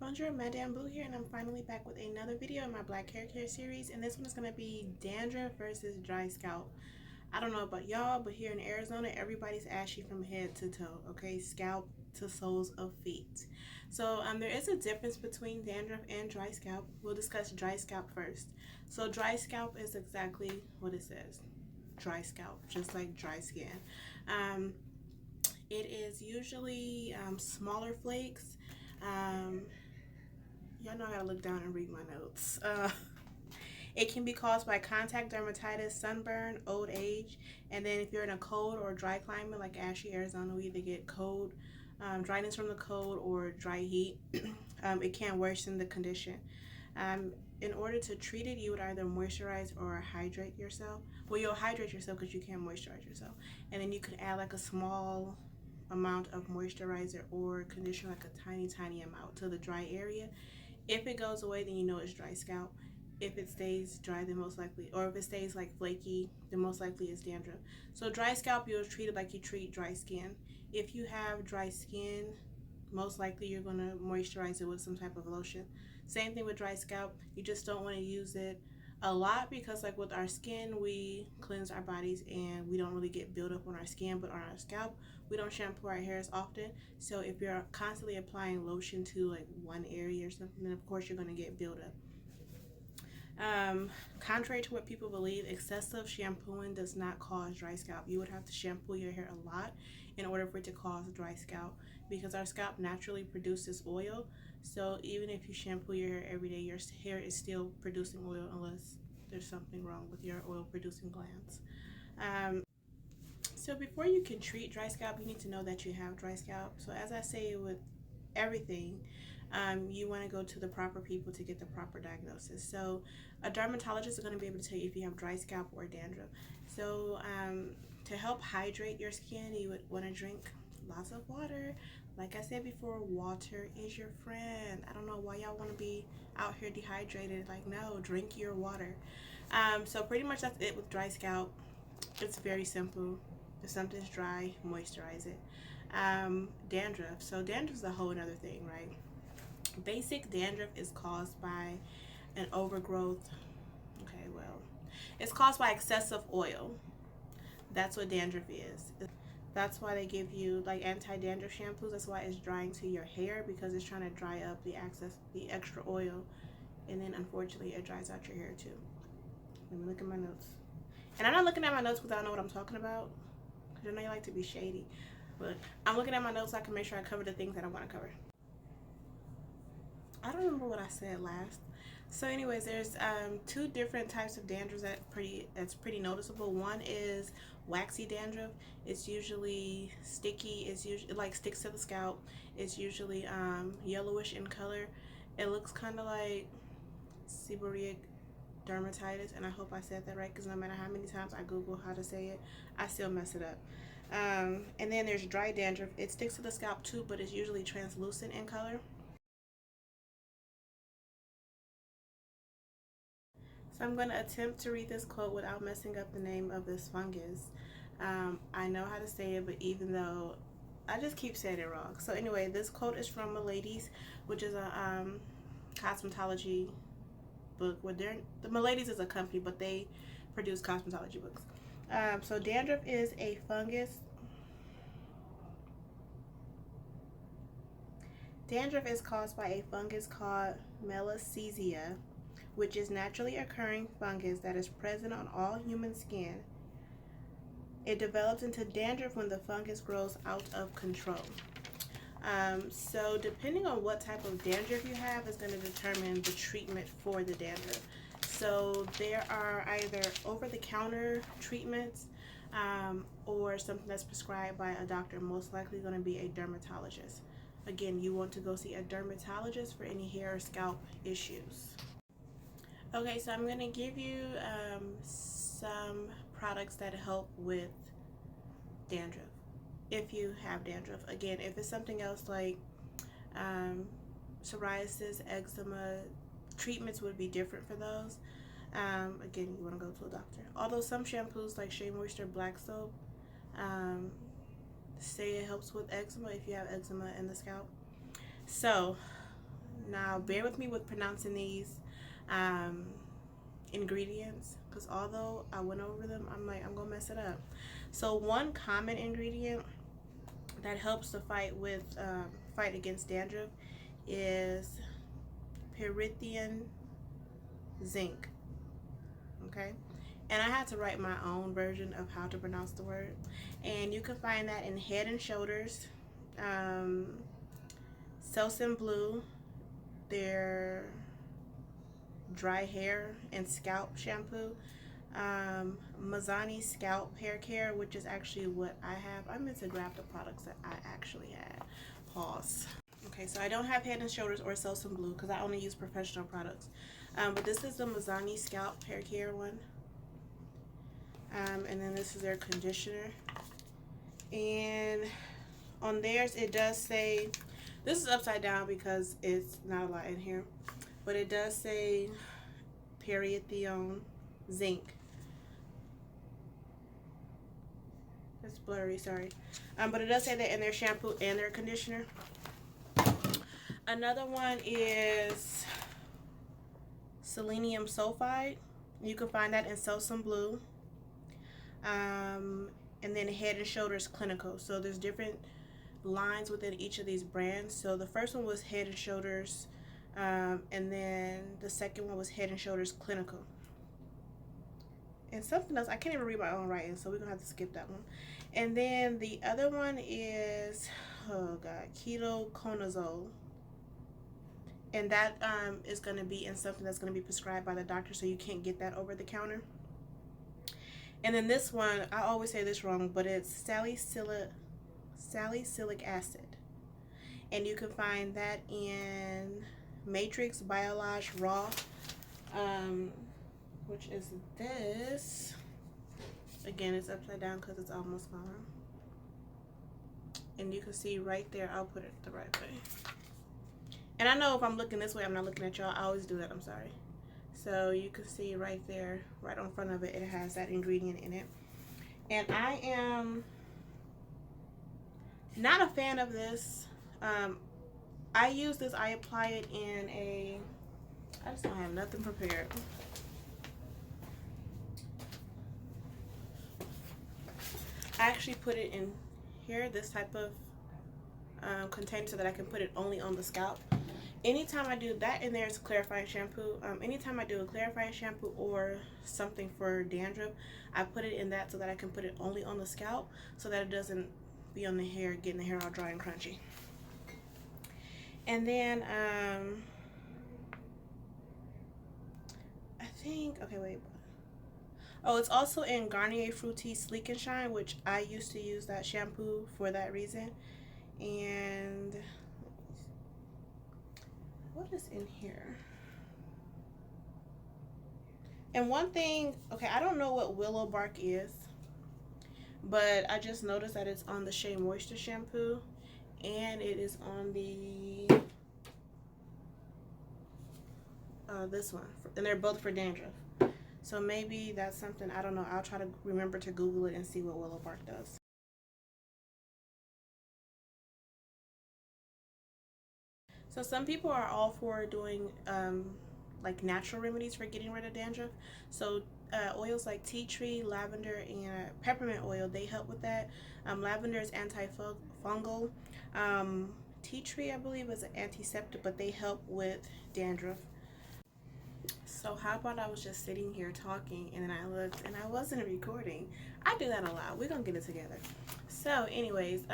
Bonjour, Madame Blue here, and I'm finally back with another video in my black hair care series, and this one is going to be dandruff versus dry scalp. I don't know about y'all, but here in Arizona, everybody's ashy from head to toe, okay? Scalp to soles of feet. So there is a difference between dandruff and dry scalp. We'll discuss dry scalp first. So dry scalp is exactly what it says. Dry scalp, just like dry skin. It is usually smaller flakes. Y'all know I gotta look down and read my notes. It can be caused by contact dermatitis, sunburn, old age, and then if you're in a cold or dry climate like Ashy, Arizona, we either get cold, dryness from the cold, or dry heat. It can worsen the condition. In order to treat it, you would either moisturize or hydrate yourself. Well, you'll hydrate yourself because you can't moisturize yourself, and then you could add like a small amount of moisturizer or conditioner, like a tiny amount, to the dry area. If it goes away, then you know it's dry scalp. If it stays dry, then most likely, or if it stays like flaky, then most likely it's dandruff. So dry scalp, you'll treat it like you treat dry skin. If you have dry skin, most likely you're going to moisturize it with some type of lotion. Same thing with dry scalp. You just don't want to use it a lot because like with our skin, we cleanse our bodies and we don't really get buildup on our skin, but on our scalp, we don't shampoo our hair as often. So if you're constantly applying lotion to like one area or something, then of course you're going to get buildup. Contrary to what people believe, excessive shampooing does not cause dry scalp. You would have to shampoo your hair a lot in order for it to cause dry scalp because our scalp naturally produces oil. So even if you shampoo your hair every day, your hair is still producing oil unless there's something wrong with your oil producing glands. So before you can treat dry scalp, you need to know that you have dry scalp. So as I say with everything, you want to go to the proper people to get the proper diagnosis. So a dermatologist is going to be able to tell you if you have dry scalp or dandruff. So to help hydrate your skin, you would want to drink lots of water. Like I said before, water is your friend. I don't know why y'all want to be out here dehydrated. Like, no, drink your water. So pretty much that's it with dry scalp. It's very simple. If something's dry, moisturize it. Dandruff. So dandruff is a whole other thing, right? Basic dandruff is caused by an overgrowth. Okay, well, it's caused by excessive oil. That's what dandruff is. That's why they give you like anti-dandruff shampoos. That's why it's drying to your hair, because it's trying to dry up the extra oil, and then unfortunately it dries out your hair too. Let me look at my notes. And I'm not looking at my notes because I don't know what I'm talking about. I know you like to be shady, but I'm looking at my notes so I can make sure I cover the things that I want to cover. I don't remember what I said last. So anyways, there's two different types of dandruff that's pretty noticeable. One is waxy dandruff. It's usually sticky. It's usually like sticks to the scalp. It's usually yellowish in color. It looks kind of like seborrheic dermatitis, and I hope I said that right, because no matter how many times I Google how to say it, I still mess it up. And then there's dry dandruff. It sticks to the scalp too, but it's usually translucent in color. So I'm going to attempt to read this quote without messing up the name of this fungus. I know how to say it, but even though I just keep saying it wrong. So anyway, this quote is from Remedies, which is a cosmetology book. The Remedies is a company, but they produce cosmetology books. So dandruff is a fungus. Dandruff is caused by a fungus called Malassezia, which is naturally occurring fungus that is present on all human skin. It develops into dandruff when the fungus grows out of control. So depending on what type of dandruff you have is going to determine the treatment for the dandruff. So there are either over-the-counter treatments or something that's prescribed by a doctor, most likely going to be a dermatologist. Again, you want to go see a dermatologist for any hair or scalp issues. Okay, so I'm going to give you some products that help with dandruff if you have dandruff. Again, if it's something else like psoriasis, eczema, treatments would be different for those. Again, you want to go to a doctor. Although some shampoos like Shea Moisture Black Soap say it helps with eczema if you have eczema in the scalp. So Now, bear with me with pronouncing these um, ingredients, because although I went over them, I'm gonna mess it up. So one common ingredient that helps to fight against dandruff is pyrithian zinc. Okay, and I had to write my own version of how to pronounce the word, and you can find that in Head and Shoulders, um, Selsun Blue, their dry hair and scalp shampoo, Mazzani scalp hair care, which is actually what I have. I meant to grab the products that I actually had. Pause. Okay, so I don't have Head and Shoulders or Selsun Blue because I only use professional products. But this is the Mazzani scalp hair care one. And then this is their conditioner. And on theirs, it does say, this is upside down because it's not a lot in here, but it does say pyrithione zinc. It's blurry, sorry. But it does say that in their shampoo and their conditioner. Another one is selenium sulfide. You can find that in Selsun Blue. And then Head and Shoulders Clinical. So there's different lines within each of these brands. So the first one was Head and Shoulders, and then the second one was Head and Shoulders Clinical. And something else, I can't even read my own writing, so we're gonna have to skip that one. And then the other one is, oh god, ketoconazole. And that is going to be in something that's going to be prescribed by the doctor, so you can't get that over the counter. And then this one, I always say this wrong, but it's salicylic acid. And you can find that in Matrix Biolage Raw, which is this. Again, it's upside down because it's almost gone. And you can see right there, I'll put it the right way. And I know if I'm looking this way, I'm not looking at y'all. I always do that, I'm sorry. So you can see right there, right on front of it, it has that ingredient in it. And I am not a fan of this. I use this, I apply it in a, I just don't have nothing prepared. I actually put it in here, this type of container, so that I can put it only on the scalp. Anytime I do that, in there is clarifying shampoo. Anytime I do a clarifying shampoo or something for dandruff, I put it in that so that I can put it only on the scalp, so that it doesn't be on the hair, getting the hair all dry and crunchy. And then I think, okay, wait. Oh, it's also in Garnier Fructis Sleek and Shine, which I used to use that shampoo for that reason. And what is in here? And one thing, okay, I don't know what willow bark is, but I just noticed that it's on the Shea Moisture shampoo, and it is on the this one, and they're both for dandruff. So maybe that's something, I don't know. I'll try to remember to Google it and see what willow bark does. So some people are all for doing like natural remedies for getting rid of dandruff. So oils like tea tree, lavender, and peppermint oil, they help with that. Lavender is antifungal. Tea tree, I believe, is an antiseptic, but they help with dandruff. So how about I was just sitting here talking, and then I looked and I wasn't recording. I do that a lot. We're gonna get it together. So anyways,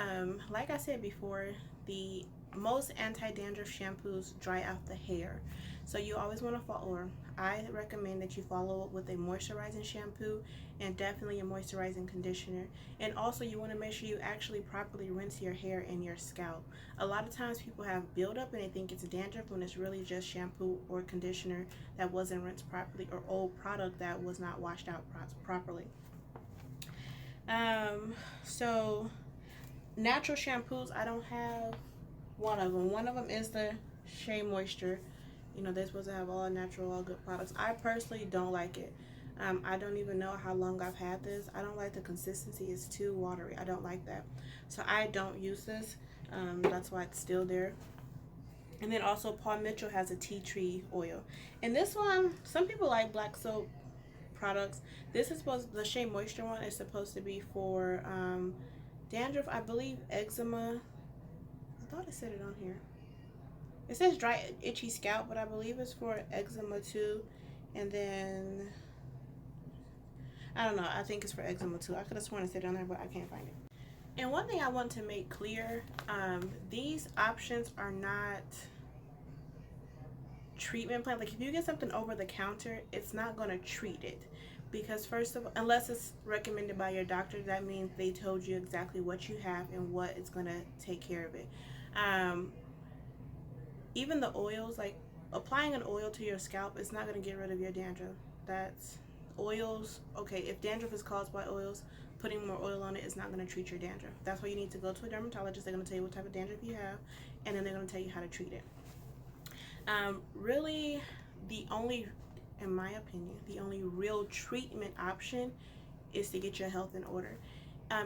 like I said before, the most anti-dandruff shampoos dry out the hair. So you always want to follow, or I recommend that you follow up with a moisturizing shampoo and definitely a moisturizing conditioner. And also you want to make sure you actually properly rinse your hair and your scalp. A lot of times people have buildup and they think it's dandruff when it's really just shampoo or conditioner that wasn't rinsed properly, or old product that was not washed out properly. So natural shampoos, I don't have one of them. One of them is the Shea Moisture. You know, they're supposed to have all natural, all good products. I personally don't like it. I don't even know how long I've had this. I don't like the consistency. It's too watery. I don't like that. So I don't use this. That's why it's still there. And then also Paul Mitchell has a tea tree oil. And this one, some people like black soap products. This is supposed, the Shea Moisture one is supposed to be for dandruff, I believe, eczema. I thought it said it on here. It says dry, itchy scalp, but I believe it's for eczema too. And then, I don't know, I think it's for eczema too. I could have sworn it said it on there, but I can't find it. And one thing I want to make clear, these options are not treatment plan. Like if you get something over the counter, it's not going to treat it, because first of all, unless it's recommended by your doctor, that means they told you exactly what you have and what it's going to take care of it. Even the oils, like applying an oil to your scalp, it's not going to get rid of your dandruff. That's oils. Okay, if dandruff is caused by oils, putting more oil on it is not going to treat your dandruff. That's why you need to go to a dermatologist. They're going to tell you what type of dandruff you have, and then they're going to tell you how to treat it. Really, the only, in my opinion, the only real treatment option is to get your health in order.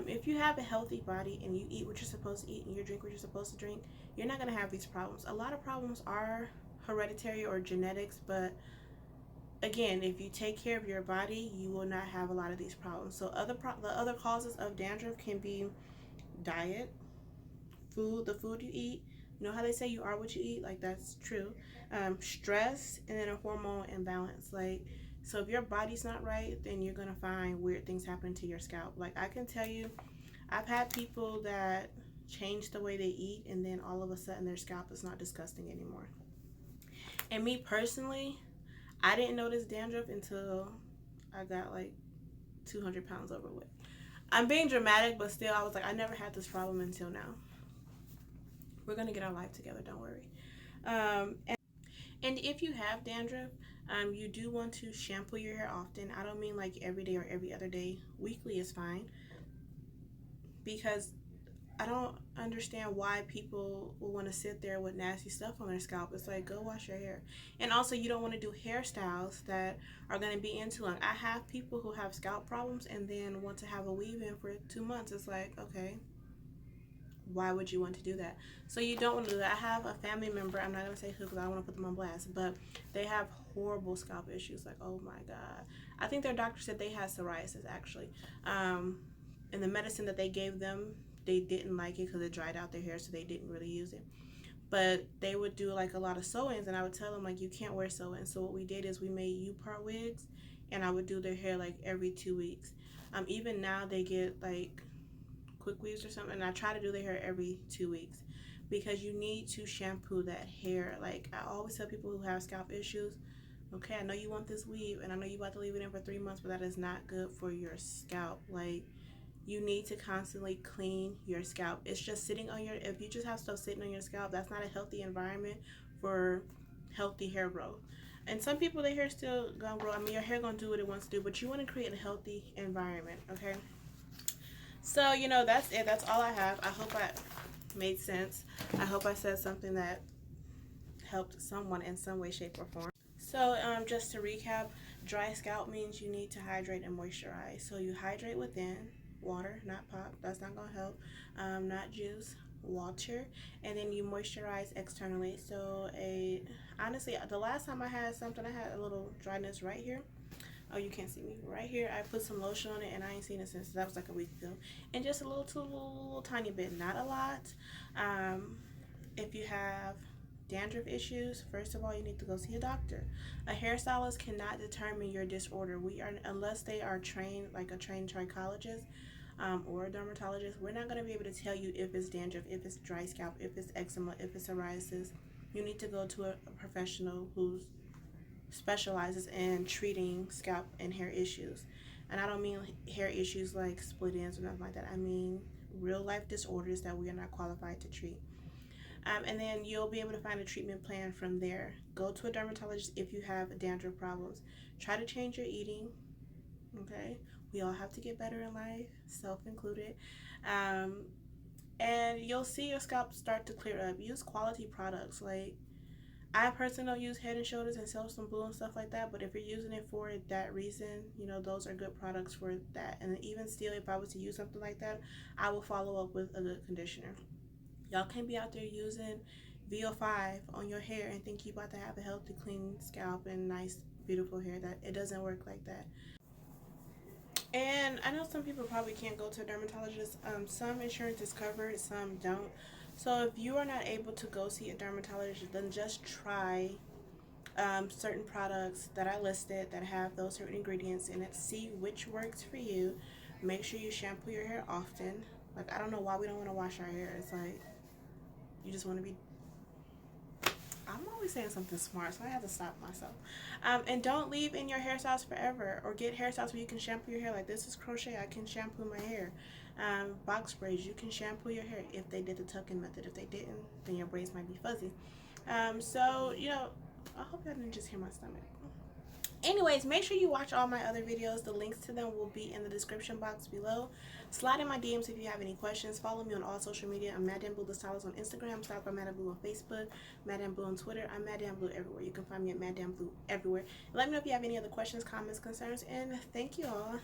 If you have a healthy body and you eat what you're supposed to eat and you drink what you're supposed to drink, you're not going to have these problems. A lot of problems are hereditary or genetics, but again, if you take care of your body, you will not have a lot of these problems. So the other causes of dandruff can be diet, food, the food you eat. You know how they say you are what you eat? Like, that's true. Stress, and then a hormone imbalance. Like, so if your body's not right, then you're going to find weird things happening to your scalp. Like, I can tell you, I've had people that change the way they eat, and then all of a sudden their scalp is not disgusting anymore. And me personally, I didn't notice dandruff until I got like 200 pounds overweight. I'm being dramatic, but still, I was like, I never had this problem until now. We're going to get our life together, don't worry. And if you have dandruff, you do want to shampoo your hair often. I don't mean like every day or every other day. Weekly is fine. Because I don't understand why people will want to sit there with nasty stuff on their scalp. It's like, go wash your hair. And also, you don't want to do hairstyles that are going to be in too long. I have people who have scalp problems and then want to have a weave in for 2 months. It's like, okay, why would you want to do that? So you don't want to do that. I have a family member, I'm not going to say who because I don't want to put them on blast, but they have horrible scalp issues. Like, oh my God. I think their doctor said they had psoriasis, actually. And the medicine that they gave them, they didn't like it because it dried out their hair, so they didn't really use it. But they would do like a lot of sew-ins, and I would tell them like, you can't wear sew-ins. So what we did is we made U-part wigs, and I would do their hair like every 2 weeks. Even now they get like quick weaves or something, and I try to do their hair every 2 weeks because you need to shampoo that hair. Like, I always tell people who have scalp issues, okay, I know you want this weave and I know you about to leave it in for 3 months, but that is not good for your scalp. Like, you need to constantly clean your scalp. It's just sitting on your, if you just have stuff sitting on your scalp, that's not a healthy environment for healthy hair growth. And some people, their hair still gonna grow. I mean, your hair gonna do what it wants to do, but you want to create a healthy environment, okay? So, you know, that's it. That's all I have. I hope I made sense. I hope I said something that helped someone in some way, shape, or form. So, just to recap, dry scalp means you need to hydrate and moisturize. So you hydrate within water, not pop. That's not going to help. Not juice, water. And then you moisturize externally. So, honestly, the last time I had something, I had a little dryness right here. Oh, you can't see me. Right here, I put some lotion on it, and I ain't seen it since. That was like a week ago. And just a little tiny bit, not a lot. If you have dandruff issues, first of all, you need to go see a doctor. A hairstylist cannot determine your disorder. Unless they are trained, like a trained trichologist or a dermatologist, we're not going to be able to tell you if it's dandruff, if it's dry scalp, if it's eczema, if it's psoriasis. You need to go to a professional who's specializes in treating scalp and hair issues. And I don't mean hair issues like split ends or nothing like that. I mean real life disorders that we are not qualified to treat. And then you'll be able to find a treatment plan from there. Go to a dermatologist if you have dandruff problems. Try to change your eating. Okay? We all have to get better in life, self included. And you'll see your scalp start to clear up. Use quality products. Like, I personally don't use Head and Shoulders and Self Some Blue and stuff like that, but if you're using it for that reason, you know, those are good products for that. And even still, if I was to use something like that, I will follow up with a good conditioner. Y'all can't be out there using VO5 on your hair and think you about to have a healthy, clean scalp and nice, beautiful hair. That it doesn't work like that. And I know some people probably can't go to a dermatologist. Some insurance is covered, some don't. So if you are not able to go see a dermatologist, then just try certain products that I listed that have those certain ingredients in it. See which works for you. Make sure you shampoo your hair often. Like, I don't know why we don't want to wash our hair. It's like you just want to be. I'm always saying something smart, so I have to stop myself. And don't leave in your hairstyles forever, or get hairstyles where you can shampoo your hair. Like, this is crochet, I can shampoo my hair. Box braids, you can shampoo your hair if they did the tuck-in method. If they didn't, then your braids might be fuzzy. So, you know, I hope y'all didn't just hear my stomach. Anyways, make sure you watch all my other videos. The links to them will be in the description box below. Slide in my DMs if you have any questions. Follow me on all social media. I'm Madame Blue the Stylist on Instagram. Styled by Madame Blue on Facebook. Madame Blue on Twitter. I'm Madame Blue everywhere. You can find me at Madame Blue everywhere. Let me know if you have any other questions, comments, concerns, and thank you all.